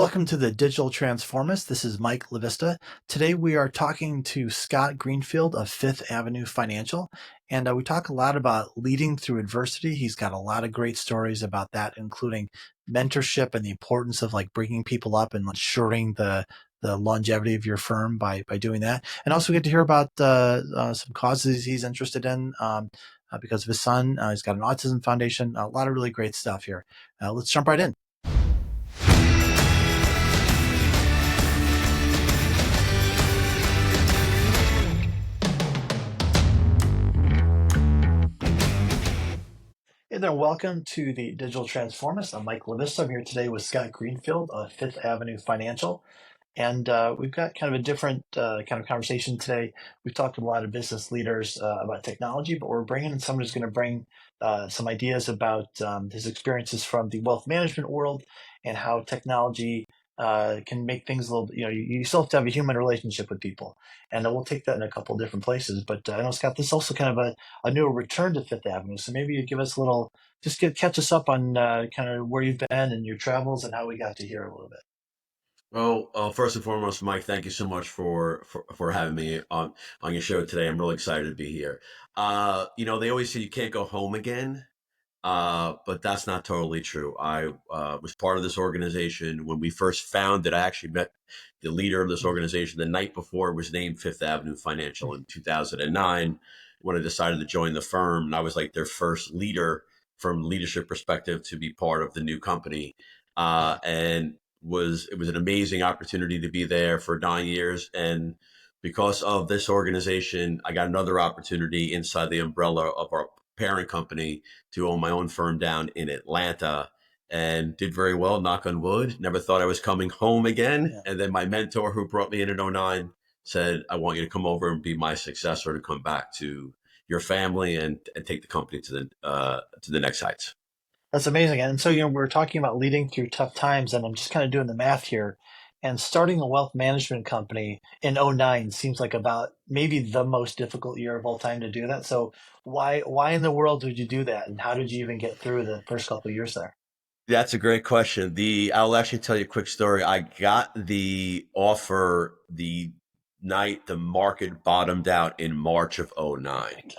Welcome to the Digital Transformist. This is Mike LaVista. Today we are talking to Scott Greenfield of Fifth Avenue Financial, and we talk a lot about leading through adversity. He's got a lot of great stories about that, including mentorship and the importance of like bringing people up and ensuring the longevity of your firm by doing that. And also get to hear about some causes he's interested in because of his son. He's got an autism foundation. A lot of really great stuff here. Let's jump right in. Hey there, welcome to the Digital Transformist. I'm Mike LaVista. I'm here today with Scott Greenfield of Fifth Avenue Financial. And we've got kind of a different kind of conversation today. We've talked to a lot of business leaders about technology, but we're bringing in someone who's going to bring some ideas about his experiences from the wealth management world and how technology can make things a little, you still have to have a human relationship with people. And we'll take that in a couple of different places. But I know, Scott, this is also kind of a new return to Fifth Avenue. So maybe you give us a little, catch us up on kind of where you've been and your travels and how we got to here a little bit. Well, first and foremost, Mike, thank you so much for having me on your show today. I'm really excited to be here. They always say you can't go home again, but that's not totally true. I was part of this organization when we first founded. I actually met the leader of this organization the night before it was named Fifth Avenue Financial in 2009 when I decided to join the firm. And I was like their first leader from leadership perspective to be part of the new company. And it was an amazing opportunity to be there for 9 years. And because of this organization, I got another opportunity inside the umbrella of our parent company to own my own firm down in Atlanta, and did very well, knock on wood. Never thought I was coming home again. Yeah. And then my mentor who brought me in 09 said, I want you to come over and be my successor to come back to your family and take the company to the next heights. That's amazing. And so, we're talking about leading through tough times, and I'm just kind of doing the math here. And starting a wealth management company in '09 seems like about maybe the most difficult year of all time to do that. So why in the world would you do that? And how did you even get through the first couple of years there? That's a great question. I'll actually tell you a quick story. I got the offer the night the market bottomed out in March of '09.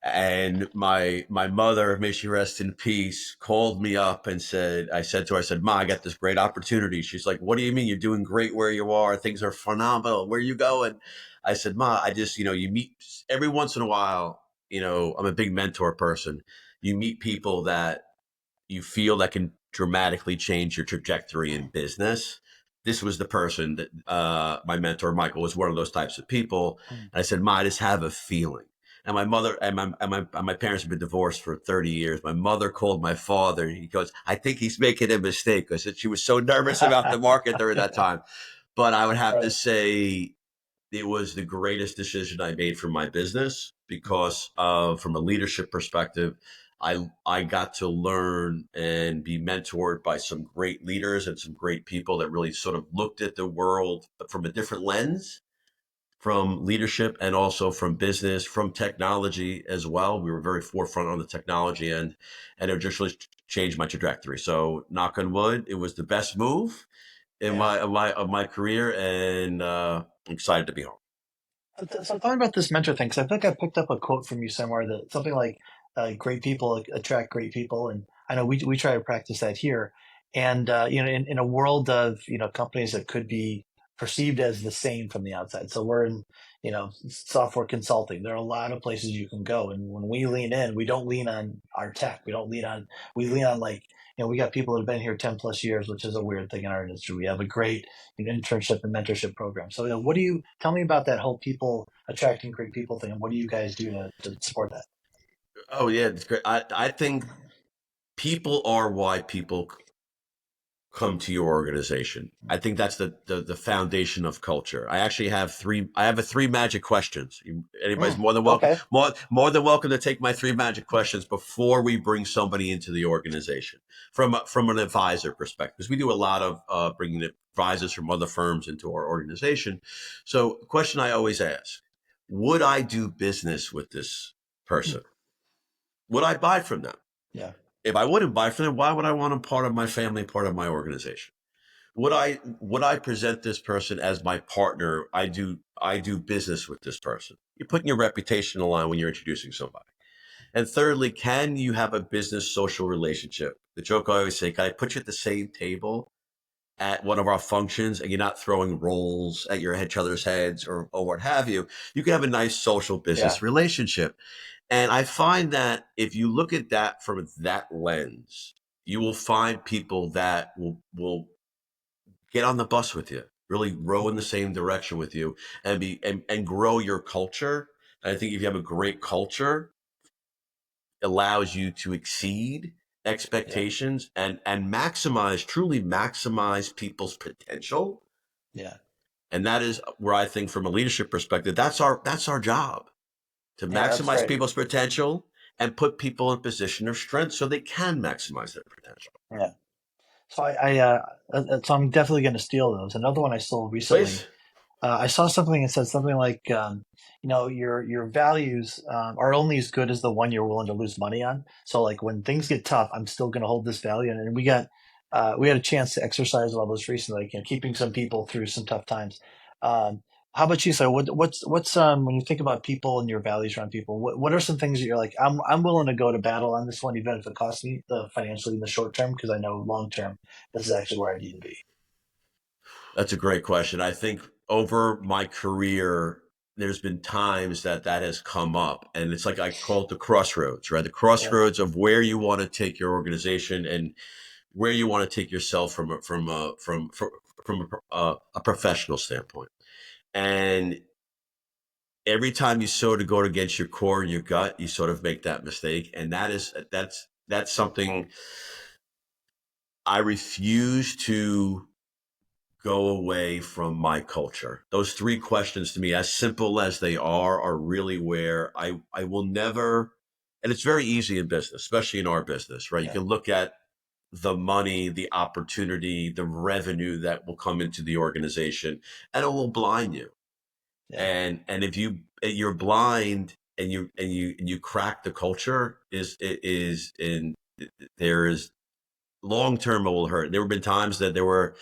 And my mother, may she rest in peace, called me up and I said to her, I said, Ma, I got this great opportunity. She's like, what do you mean? You're doing great where you are. Things are phenomenal. Where are you going? I said, Ma, I just, you meet every once in a while, I'm a big mentor person. You meet people that you feel that can dramatically change your trajectory in business. This was the person that my mentor, Michael, was one of those types of people. Mm. And I said, Ma, I just have a feeling. And my mother and my parents have been divorced for 30 years. My mother called my father and he goes, I think he's making a mistake. I said she was so nervous about the market during that time. But I would have to Right. say it was the greatest decision I made for my business because from a leadership perspective, I got to learn and be mentored by some great leaders and some great people that really sort of looked at the world from a different lens, from leadership and also from business, from technology as well. We were very forefront on the technology end, and it just really changed my trajectory. So, knock on wood, it was the best move in Yeah. my career, and I'm excited to be home. So talking about this mentor thing, because I think I picked up a quote from you somewhere that something like great people attract great people. And I know we try to practice that here. And, in a world of, companies that could be perceived as the same from the outside. So we're in, software consulting. There are a lot of places you can go. And when we lean in, we don't lean on our tech. We lean on like, we got people that have been here 10 plus years, which is a weird thing in our industry. We have a great internship and mentorship program. So, what do you tell me about that whole people attracting great people thing? And what do you guys do to support that? Oh yeah, it's great. I think people are why people come to your organization. I think that's the foundation of culture. I have a three magic questions. Anybody's Mm, more than welcome, okay. more than welcome to take my three magic questions before we bring somebody into the organization from an advisor perspective, because we do a lot of bringing advisors from other firms into our organization. So the question I always ask, would I do business with this Mm, person? Would I buy from them? yeah. If I wouldn't buy from them, why would I want them part of my family, part of my organization? would I present this person as my partner? I do business with this person. You're putting your reputation on the line when you're introducing somebody. And thirdly, can you have a business social relationship? The joke I always say, can I put you at the same table at one of our functions and you're not throwing rolls at each other's heads or what have you? You can have a nice social Yeah. business relationship. And I find that if you look at that from that lens, you will find people that will get on the bus with you, really row in the Mhm. same direction with you, and grow your culture. And I think if you have a great culture, it allows you to exceed Yeah. expectations and maximize, truly maximize people's potential. Yeah. And that is where I think from a leadership perspective, that's our job, to Yeah. That's maximize great. people's potential and put people in a position of strength so they can maximize their potential. Yeah. So I'm definitely going to steal those. Another one I stole recently. Please. I saw something that said something like, your values are only as good as the one you're willing to lose money on. So like when things get tough, I'm still going to hold this value. And we had a chance to exercise all those recently, like, keeping some people through some tough times. Um, how about you? So what's when you think about people and your values around people, what are some things that you're like, I'm willing to go to battle on this one, even if it costs me financially in the short term, because I know long term this is actually where I need to be. That's a great question. I think over my career, there's been times that has come up, and it's like I call it the crossroads, right? The Yeah. crossroads of where you want to take your organization and where you want to take yourself from a professional standpoint. And every time you sort of go against your core and your gut, you sort of make that mistake, and that's something I refuse to go away from my culture. Those three questions to me, as simple as they are really where I will never, and it's very easy in business, especially in our business, right? You Yeah. can look at the money, the opportunity, the revenue that will come into the organization, and it will blind you. Yeah. And if you're blind and you crack the culture is in there is long term it will hurt. There have been times that there were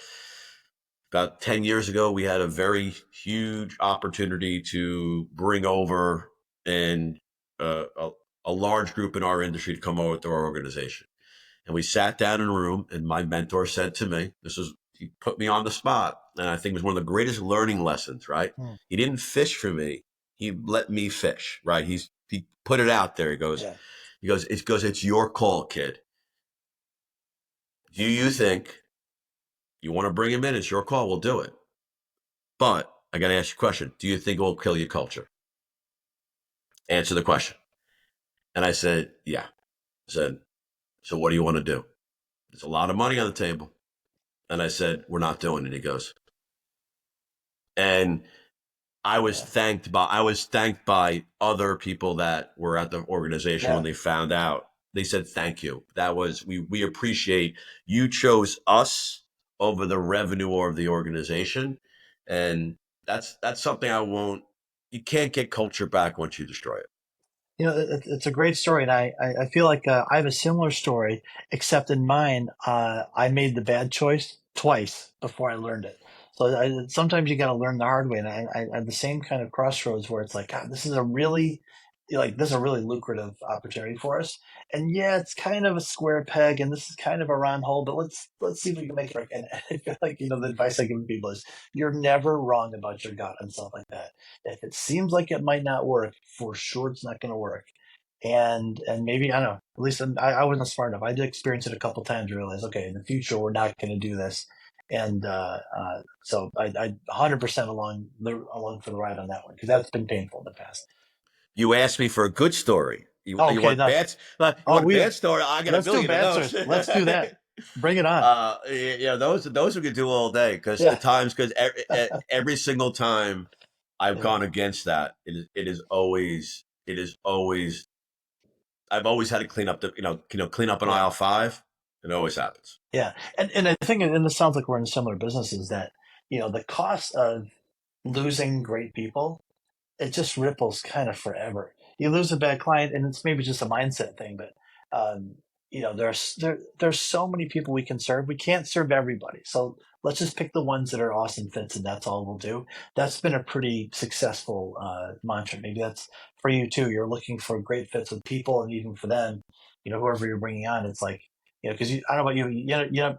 about 10 years ago, we had a very huge opportunity to bring over and a large group in our industry to come over to our organization. And we sat down in a room, and my mentor said to me, he put me on the spot. And I think it was one of the greatest learning lessons, right? Hmm. He didn't fish for me. He let me fish, right? He put it out there. Yeah. It's your call, kid. Do you think you want to bring him in? It's your call. We'll do it. But I got to ask you a question. Do you think it will kill your culture? Answer the question. And I said, yeah. I said, so what do you want to do? There's a lot of money on the table. And I said, we're not doing it. He goes, and Yeah. I was thanked by other people that were at the organization when Yeah. they found out. They said, thank you. That was, we appreciate you chose us over the revenue or of the organization. And that's something you can't get culture back once you destroy it. It's a great story, and I feel like I have a similar story, except in mine, I made the bad choice twice before I learned it. So sometimes you got to learn the hard way, and I had the same kind of crossroads where it's like, God, this is a really lucrative opportunity for us, and yeah, it's kind of a square peg, and this is kind of a round hole, but let's see if we can make it work. And I feel like the advice I give people is, you're never wrong about your gut and stuff like that. If it seems like it might not work, for sure it's not going to work. And maybe, I don't know. At least I wasn't smart enough. I did experience it a couple times to realize, okay, in the future we're not going to do this. And so I 100% along for the ride on that one, because that's been painful in the past. You asked me for a good story. You Oh, you okay, want no. bad? You Oh, want a bad story? I got a let's do million of bad those. stories. Let's do that. Bring it on. Yeah, those we could do all day because Yeah, every single time I've yeah, gone against that, it is always I've always had to clean up clean up an yeah, aisle five. It always happens. yeah. And I think, and this sounds like we're in similar businesses, that the cost of losing great people, it just ripples kind of forever. You lose a bad client, and it's maybe just a mindset thing, but there's so many people we can serve. We can't serve everybody. So let's just pick the ones that are awesome fits, and that's all we'll do. That's been a pretty successful mantra. Maybe that's for you too. You're looking for great fits with people, and even for them, whoever you're bringing on, it's like, because I don't know about you,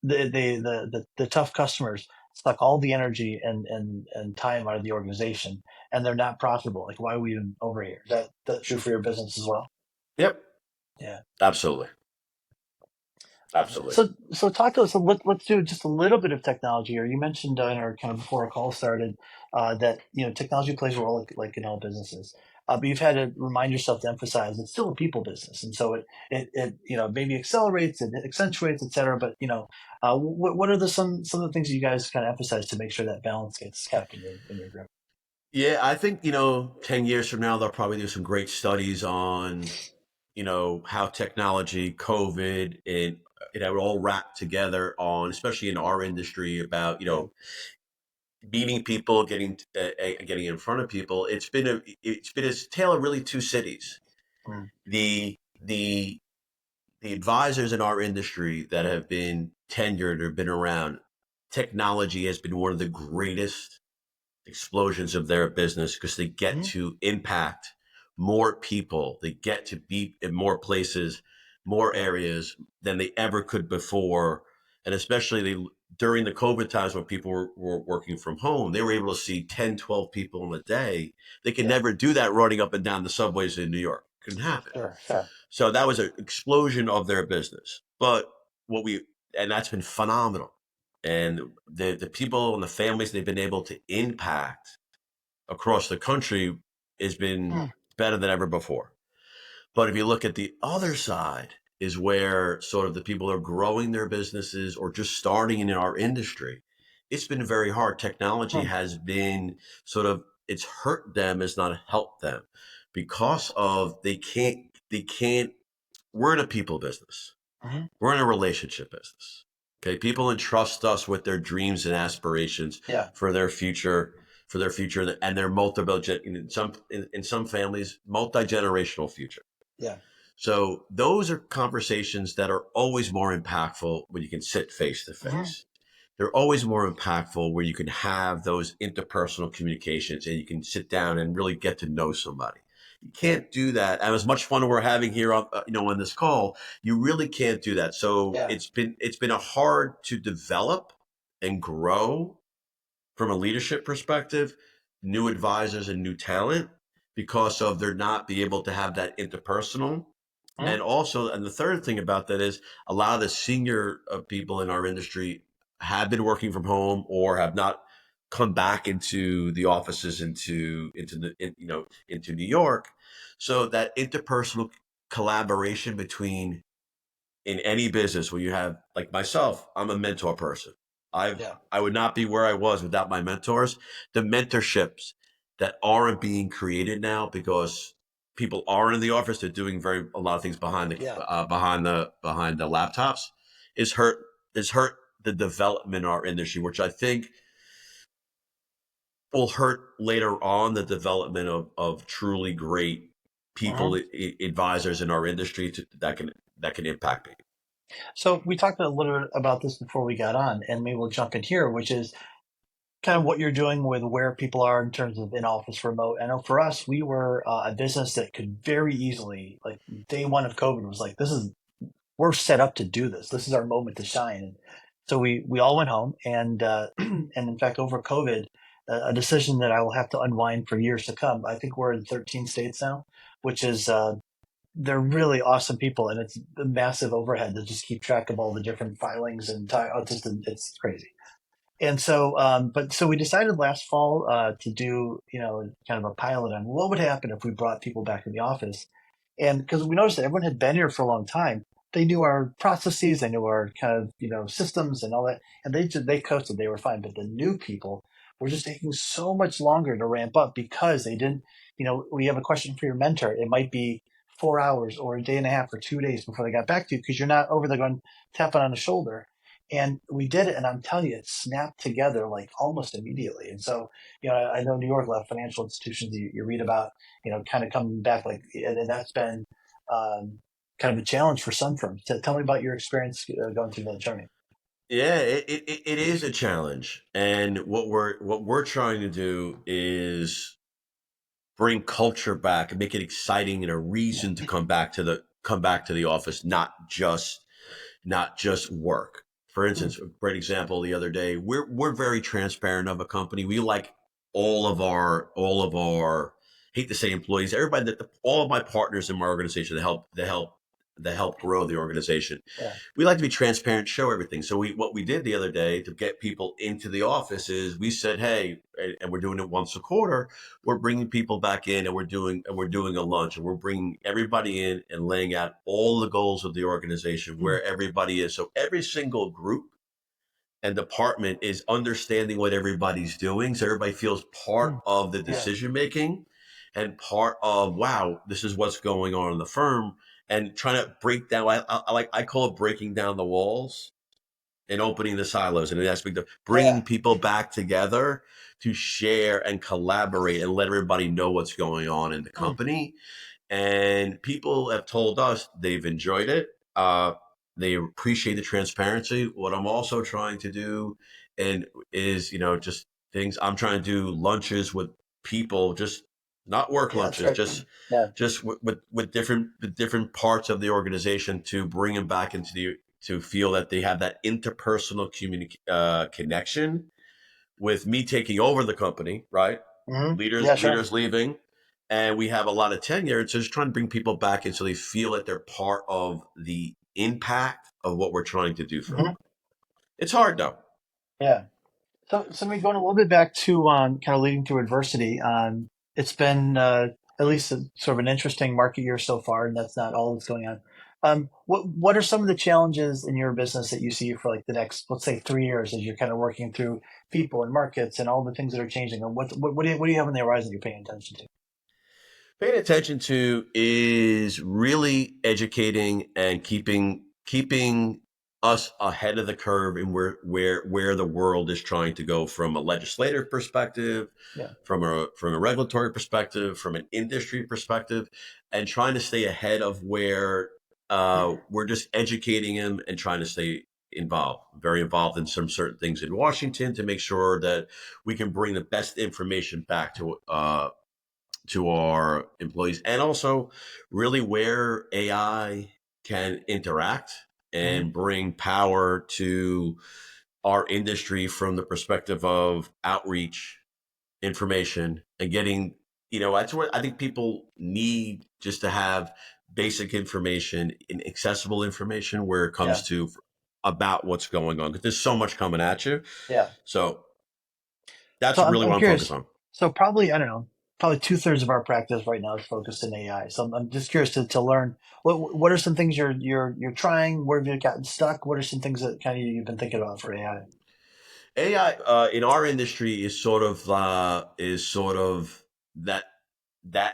the tough customers suck all the energy and time out of the organization, and they're not profitable. Like, why are we even over here? That true for your business as well? Yep, Yeah. absolutely, absolutely. So talk to us. Let's do just a little bit of technology. Or you mentioned in our kind of before our call started that technology plays a role like in all businesses. But you've had to remind yourself to emphasize it's still a people business, and so it maybe accelerates, it accentuates, et cetera. But what are some of the things that you guys kind of emphasize to make sure that balance gets kept in your group? Yeah, I think, 10 years from now, they'll probably do some great studies on, how technology, COVID, and it would all wrap together on, especially in our industry, about, Yeah. meeting people, getting in front of people. It's been a tale of really two cities. Mm. The the the advisors in our industry that have been tenured or been around, technology has been one of the greatest explosions of their business because they get Mhm. to impact more people. They get to be in more places, more Yeah. areas than they ever could before. And especially during the COVID times when people were working from home, they were able to see 10, 12 people in a day. They could Yeah. never do that running up and down the subways in New York. Couldn't happen. Sure. Sure. So that was an explosion of their business. But and that's been phenomenal. And the people and the families they've been able to impact across the country has been Mm. better than ever before. But if you look at the other side, is where sort of the people are growing their businesses or just starting in our industry. It's been very hard. Technology Mm. has been sort of, it's hurt them, it's not helped them because of they can't, we're in a people business. Mhm. We're in a relationship business. Okay. People entrust us with their dreams and aspirations Yeah. for their future, and their multiple, in some families, multi-generational future. Yeah. So those are conversations that are always more impactful when you can sit face to Mhm. face. They're always more impactful where you can have those interpersonal communications and you can sit down and really get to know somebody. You Yeah. can't do that. And as much fun we're having here on this call, you really can't do that. So Yeah. it's been a hard to develop and grow from a leadership perspective, new advisors and new talent because of they're not be able to have that interpersonal. Mhm. And also, and the third thing about that is a lot of the senior people in our industry have been working from home or have not come back into the offices into New York. So that interpersonal collaboration between in any business where you have, like myself, I'm a mentor person. Yeah. I would not be where I was without my mentors. The mentorships that aren't being created now because people are in the office, they're doing a lot of things Yeah. behind the laptops is hurt the development in our industry, which I think will hurt later on the development of truly great people, Mhm. advisors in our industry that can impact me. So we talked a little bit about this before we got on, and maybe we'll jump in here, which is kind of what you're doing with where people are in terms of in office remote. I know for us, we were a business that could very easily, like day one of COVID, was like, we're set up to do this. This is our moment to shine. And so we all went home, and and in fact, over COVID, a decision that I will have to unwind for years to come. I think we're in 13 states now, which is they're really awesome people, and it's a massive overhead to just keep track of all the different filings and just it's crazy. And so, so we decided last fall to do, kind of a pilot on what would happen if we brought people back in the office. And because we noticed that everyone had been here for a long time, they knew our processes, they knew our kind of, systems and all that, and they coasted, they were fine. But the new people were just taking so much longer to ramp up because they didn't, we have a question for your mentor. It might be 4 hours or a day and a half or 2 days before they got back to you because you're not over there going tapping on the shoulder. And we did it, and I'm telling you, it snapped together like almost immediately. And so, I know New York, a lot of financial institutions you read about, kind of coming back like, and that's been um, kind of a challenge for some firms. Tell me about your experience going through that journey. Yeah, it is a challenge, and what we're trying to do is bring culture back and make it exciting and a Yeah. reason to come back to the office, not just work. For Mm, instance, a great example the other day, we're very transparent of a company. We like all of our hate to say employees, everybody that all of my partners in my organization that help grow the organization. yeah. We like to be transparent, show everything. So what we did the other day to get people into the office is we said, hey, and we're doing it once a quarter. We're bringing people back in, and we're doing a lunch, and we're bringing everybody in and laying out all the goals of the organization, Mm, where everybody is. So every single group and department is understanding what everybody's doing, so everybody feels part mm, of the yeah. decision making and part of, wow, this is what's going on in the firm, and trying to break down. I call it breaking down the walls and opening the silos, and the aspect of bringing Yeah. people back together to share and collaborate and let everybody know what's going on in the Mm, company. And people have told us they've enjoyed it. They appreciate the transparency. What I'm also trying to do, and is just things I'm trying to do lunches with people, just not work yeah, that's lunches, great. Yeah. just with different parts of the organization, to bring them back into the to feel that they have that interpersonal connection with me taking over the company, right? Yeah, sure. Leaders leaving, and we have a lot of tenure. So just trying to bring people back in so they feel that they're part of the impact of what we're trying to do for them. Hmm. It's hard though. Yeah. So we going a little bit back to kind of leading through adversity. It's been at least sort of an interesting market year so far, and that's not all that's going on. What are some of the challenges in your business that you see for like the next, let's say, 3 years as you're kind of working through people and markets and all the things that are changing? And what do you have on the horizon you're paying attention to? Paying attention to is really educating and keeping us ahead of the curve in where the world is trying to go, from a legislative perspective, Yeah. from a regulatory perspective, from an industry perspective, and trying to stay ahead of where we're just educating them and trying to stay involved, very involved in some certain things in Washington, to make sure that we can bring the best information back to our employees, and also really where AI can interact Hmm. and bring power to our industry from the perspective of outreach, information, and getting, that's what I think people need, just to have basic information and accessible information where it Yeah. comes to about what's going on, because there's so much coming at you. Yeah. So So that's I'm really I'm what I'm focused curious. on. So probably I don't know. Probably two-thirds of our practice right now is focused in AI. So I'm just curious to learn what are some things you're trying. Where have you gotten stuck? What are some things that kind of you've been thinking about for AI? AI in our industry is sort of that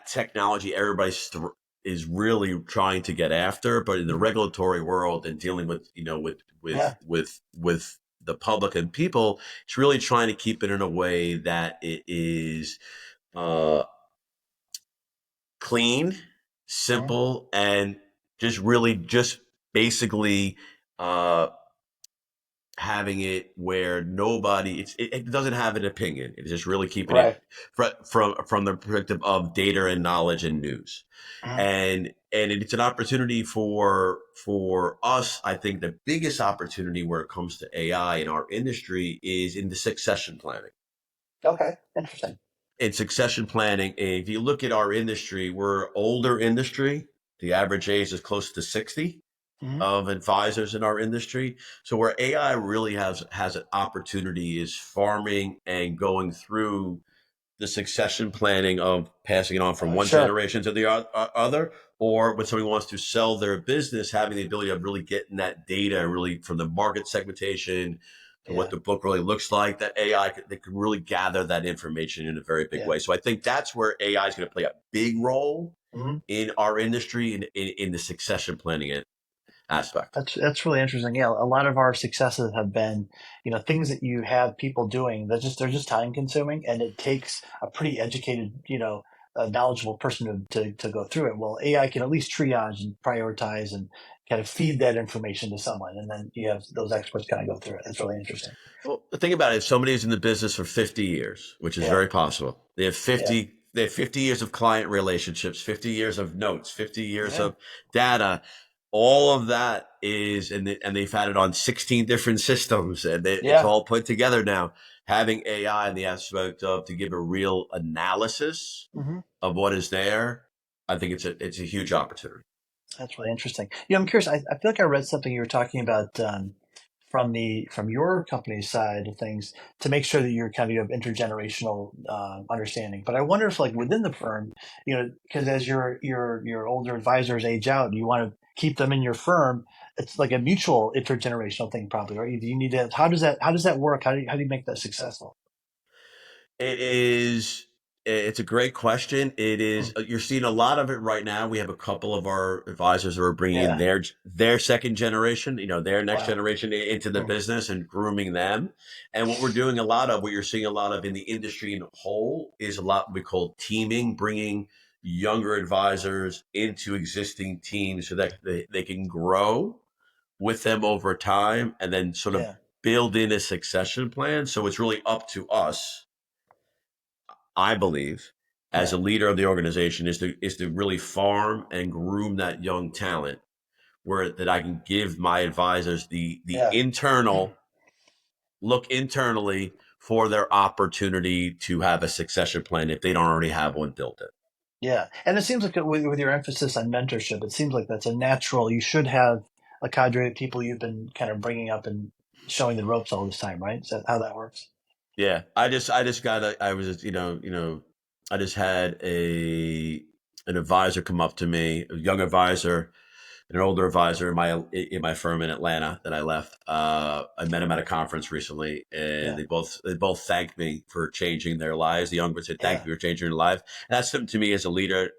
technology is really trying to get after, but in the Mhm. regulatory world and dealing with Yeah. the public and people, it's really trying to keep it in a way that it is uh, clean, Mhm. simple, and just basically. Having it where it doesn't have an opinion. It's just really keeping it Right. from the perspective of data and knowledge and news. Mhm. And it's an opportunity for us. I think the biggest opportunity where it comes to AI in our industry is in the succession planning. Okay. Interesting. In succession planning, if you look at our industry, we're older industry. The average age is close to 60 Hmm. of advisors in our industry. So where AI really has an opportunity is farming and going through the succession planning of passing it on from one Sure. generation to the other, or when somebody wants to sell their business, having the ability of really getting that data, really from the market segmentation to what Yeah. the book really looks like, that they could really gather that information in a very big Yeah. way. So I think that's where AI is going to play a big role Hmm. in our industry, in the succession planning aspect. That's really interesting. Yeah, a lot of our successes have been, things that you have people doing that they're just time consuming, and it takes a pretty educated, a knowledgeable person to go through it. Well, AI can at least triage and prioritize and kind of feed that information to someone, and then you have those experts kind of go through it. It's really interesting. Well, the thing about it, if somebody's in the business for 50 years, which is Yeah, very possible, yeah, they have 50 years of client relationships, 50 years of notes, 50 years yeah, of data. All of that is, and they've had it on 16 different systems, and it's yeah. all put together now. Having AI in the aspect of to give a real analysis Hmm. of what is there, I think it's a huge opportunity. That's really interesting. I'm curious. I feel like I read something you were talking about from your company's side of things to make sure that you're kind of you have intergenerational understanding. But I wonder if like within the firm, because as your older advisors age out, you want to keep them in your firm. It's like a mutual intergenerational thing, probably, right? Do you need to? How does that work? How do you make that successful? It is. It's a great question. It is. Mm. You're seeing a lot of it right now. We have a couple of our advisors who are bringing in Yeah. their second generation, their next Wow. generation into the Mm. business and grooming them. And what we're doing a lot of, what you're seeing a lot of in the industry in whole, is a lot we call teaming, bringing younger advisors into existing teams so that they can grow with them over time and then sort of Yeah. build in a succession plan. So it's really up to us, I believe, as Yeah. a leader of the organization, is to really farm and groom that young talent, where that I can give my advisors the Yeah. internal look internally for their opportunity to have a succession plan if they don't already have one built in. Yeah, and it seems like with your emphasis on mentorship, it seems like that's a natural. You should have a cadre of people you've been kind of bringing up and showing the ropes all this time, right? Is that how that works? Yeah, I just got I was I just had a an advisor come up to me, a young advisor, an older advisor in my firm in Atlanta that I left. I met him at a conference recently, and Yeah, they both thanked me for changing their lives. The younger one said, "Thank yeah, you for changing your life." And that's something to me as a leader.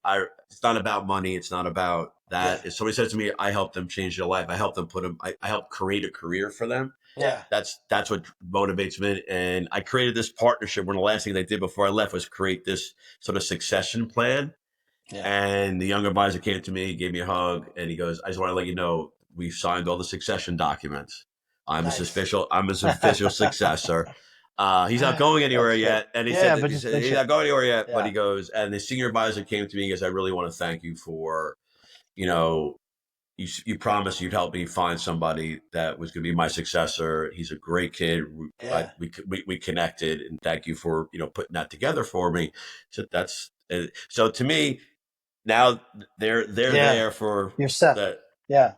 It's not about money. It's not about yeah, that. If somebody says to me, "I helped them change their life. I helped them put them. I helped create a career for them." yeah, That's what motivates me. And I created this partnership. One of the last things I did before I left was create this sort of succession plan. yeah. And the younger advisor came to me, gave me a hug, and he goes, "I just want to let you know we've signed all the succession documents. Nice. I'm his official successor. He's not going anywhere That's great. yet." And he said Yeah, that but he just said make he's sure. not going anywhere yet, but he Yeah, goes, and the senior advisor came to me and goes, "I really want to thank you for, you know, you promised you'd help me find somebody that was going to be my successor. He's a great kid. yeah, We connected, and thank you for putting that together for me." So that's so to me now they're yeah. there for You're set. that. Yeah.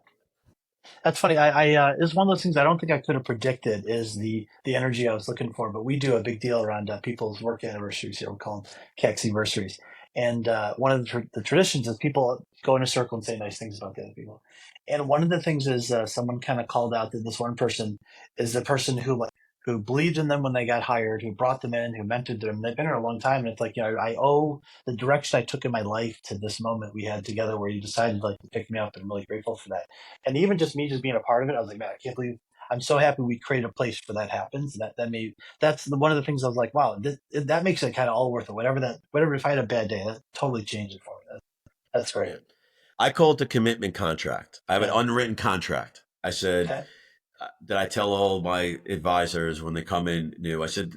That's funny. It's one of those things I don't think I could have predicted is the energy I was looking for. But we do a big deal around people's work anniversaries here. We call them CAX anniversaries. And one of the traditions is people go in a circle and say nice things about the other people. And one of the things is someone kind of called out that this one person is the person who believed in them when they got hired, who brought them in, who mentored them. They've been here a long time, and it's like I owe the direction I took in my life to this moment we had together, where you decided like to pick me up, and I'm really grateful for that. And even just me just being a part of it, I was like, man, I can't believe I'm so happy we create a place for that happens. One of the things I was like, wow, that makes it kind of all worth it. Whatever. If I had a bad day, that totally changed it for me. That's great. Yeah. I call it the commitment contract. I have an Yeah. unwritten contract. I said Okay. that I tell all my advisors when they come in new. I said,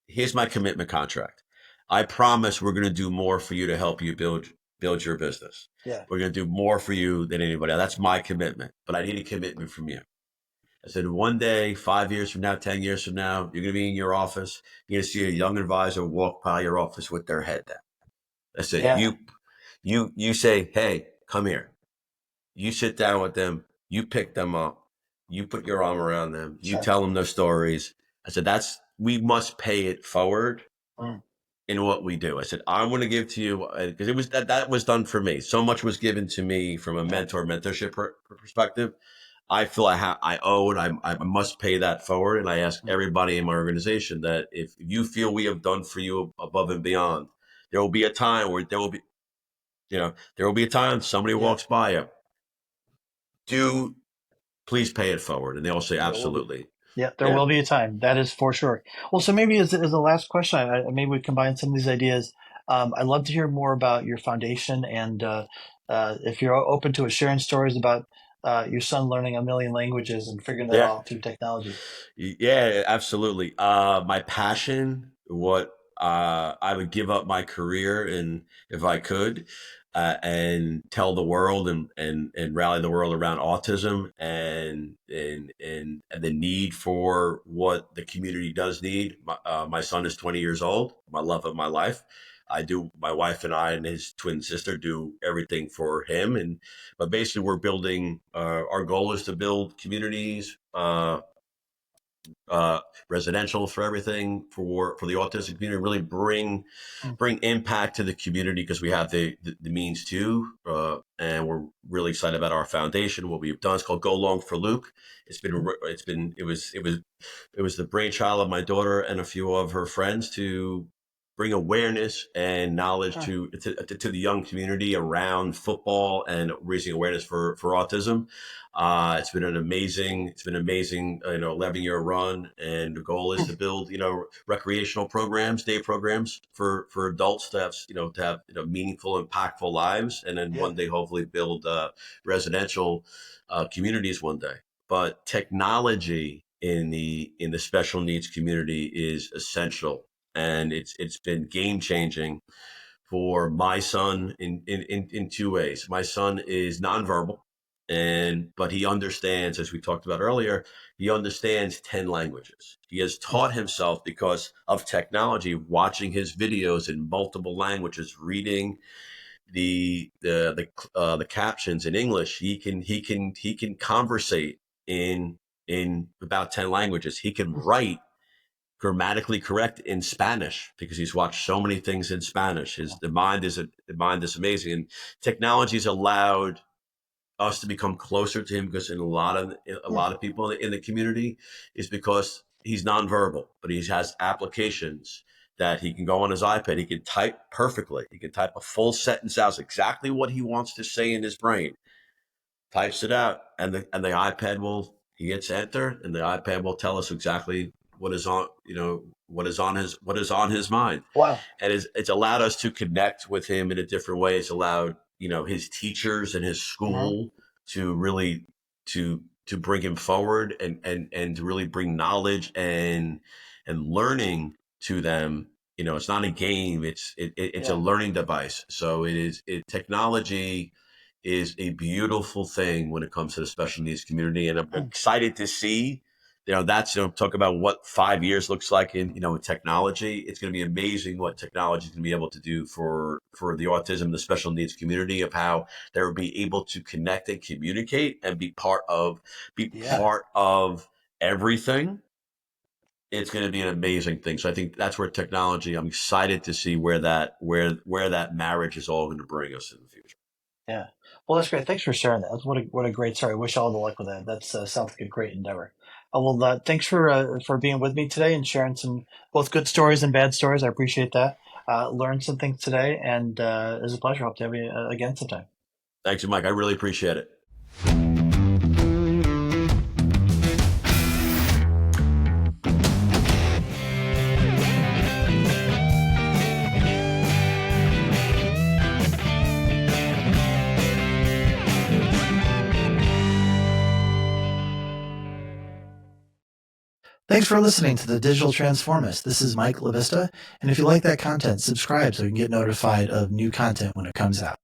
"Here's my commitment contract. I promise we're going to do more for you to help you build your business. Yeah. We're going to do more for you than anybody else. That's my commitment. But I need a commitment from you." I said, "One day, 5 years from now, 10 years from now, you're going to be in your office. You're going to see a young advisor walk by your office with their head down." I said, Yeah. you say, "Hey, come here." You sit down with them, you pick them up, you put your arm around them, you Sure. tell them their stories. I said, we must pay it forward Mm. in what we do. I said, "I'm going to give to you," because it was that was done for me. So much was given to me from a Yeah. mentorship perspective. I feel I owe it. I must pay that forward. And I ask Mm. everybody in my organization that if you feel we have done for you above and beyond, there will be a time where there will be a time somebody Yeah. walks by you. Do please pay it forward. And they all say, There will be. "Absolutely." Yeah, there Yeah. will be a time. That is for sure. Well, so maybe as the last question, maybe we combine some of these ideas. I'd love to hear more about your foundation and if you're open to sharing stories about your son learning a million languages and figuring that Yeah. all out through technology. Yeah, absolutely. My passion, what I would give up my career and if I could, and tell the world and rally the world around autism and the need for what the community does need. My son is 20 years old, my love of my life. My wife and I and his twin sister do everything for him. But basically we're building, our goal is to build communities, uh, residential for everything for the autistic community. Really Mm. bring impact to the community because we have the means to, and we're really excited about our foundation. What we've done is called Go Long for Luke. It was the brainchild of my daughter and a few of her friends to bring awareness and knowledge Huh. to the young community around football and raising awareness for autism. It's been amazing, 11-year run, and the goal is to build, recreational programs, day programs for adults to have meaningful, impactful lives, and then Yeah. one day hopefully build residential communities one day. But technology in the special needs community is essential, and it's been game changing for my son in two ways. My son is nonverbal, but he understands, as we talked about earlier, he understands 10 languages. He has taught Wow. himself because of technology, watching his videos in multiple languages, reading the captions in English. He can conversate in about 10 languages. He can write grammatically correct in Spanish because he's watched so many things in Spanish. The mind is amazing, and technology's allowed us to become closer to him because in a Yeah. lot of people in the community is because he's nonverbal, but he has applications that he can go on his iPad. He can type perfectly. He can type a full sentence out exactly what he wants to say in his brain, types it out, and the iPad will he hits enter, and the iPad will tell us exactly what is on his mind, Wow. and it's allowed us to connect with him in a different way. It's allowed his teachers and his Mhm. school to really to bring him forward and to really bring knowledge and learning to them. It's not a game; it's a Yeah. learning device. So technology is a beautiful thing when it comes to the special needs community, and I'm Mm. excited to see. That's talk about what 5 years looks like in technology. It's going to be amazing what technology is going to be able to do for the autism, the special needs community, of how they'll be able to connect and communicate and be Yeah. part of everything. It's going to be an amazing thing. So I think that's where technology. I'm excited to see where that marriage is all going to bring us in the future. Yeah. Well, that's great. Thanks for sharing that. What a great story. Wish all the luck with that. That's sounds like a great endeavor. Well, thanks for being with me today and sharing some both good stories and bad stories. I appreciate that. Learned some things today, and it was a pleasure. Hope to have you again sometime. Thanks, Mike. I really appreciate it. Thanks for listening to the Digital Transformist. This is Mike LaVista, and if you like that content, subscribe so you can get notified of new content when it comes out.